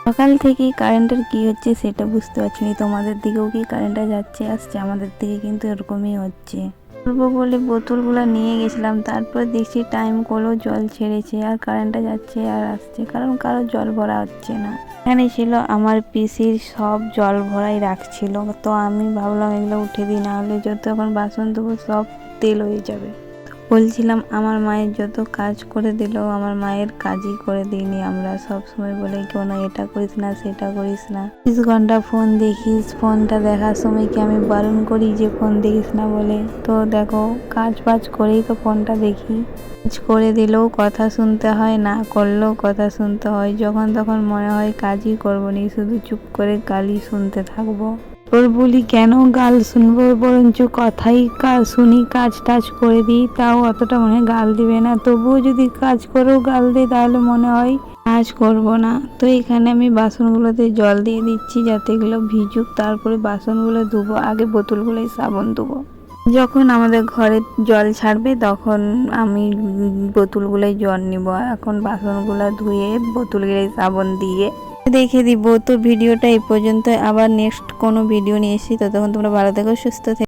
সকাল থেকেই কারেন্টের কি হচ্ছে সেটা বুঝতে পারছি না। তোমাদের দিকেও কি কারেন্টটা যাচ্ছে আসছে? আমাদের দিকে কিন্তু এরকমই হচ্ছে। বলবো বলে বোতলগুলো নিয়ে গেছিলাম, তারপর দেখছি টাইম কলেও জল ছেড়েছে আর কারেন্টটা যাচ্ছে আর আসছে, কারণ কারো জল ভরা হচ্ছে না। এখানে ছিল আমার পিসির সব জল ভরাই রাখছিল, তো আমি ভাবলাম এগুলো উঠে দিই, না হলে যত এখন বাসন ধোবো সব তেল হয়ে যাবে। বলছিলাম আমার মায়ের যত কাজ করে দিল, আমার মায়ের কাজই করে দিইনি আমরা। সব সময় বলে কোনো এটা করিস না সেটা করিস না, 20 ঘন্টা ফোন দেখিস, ফোনটা দেখার সময় কি আমি বারণ করি যে ফোন দেখিস না বলে? তো দেখো কাজ বাজ করেই তো ফোনটা দেখি। কাজ করে দিলেও কথা শুনতে হয়, না করলেও কথা শুনতে হয়। যখন তখন মনে হয় কাজই করবো নি, শুধু চুপ করে গালি শুনতে থাকবো। ওর বলি কেন গাল শুনবো, বরঞ্চ কথাই শুনি, কাজ টাজ করে দিই, তাও অতটা মনে হয় গাল দিবে না। তবুও যদি কাজ করেও গাল দিই তাহলে মনে হয় কাজ করব না। তো এখানে আমি বাসনগুলোতে জল দিয়ে দিচ্ছি যাতে এগুলো ভিজুক, তারপরে বাসনগুলো ধুবো। আগে বোতলগুলোই সাবান ধুবো, যখন আমাদের ঘরে জল ছাড়বে তখন আমি বোতলগুলোই জল নিব। এখন বাসনগুলো ধুয়ে বোতলগুলোই সাবান দিয়ে দেখে দিব। তো ভিডিওটা এই পর্যন্ত, আবার নেক্সট কোনো ভিডিও নিয়ে এসেছি। ততক্ষণ তোমরা ভালো থেকো, সুস্থ থেকো।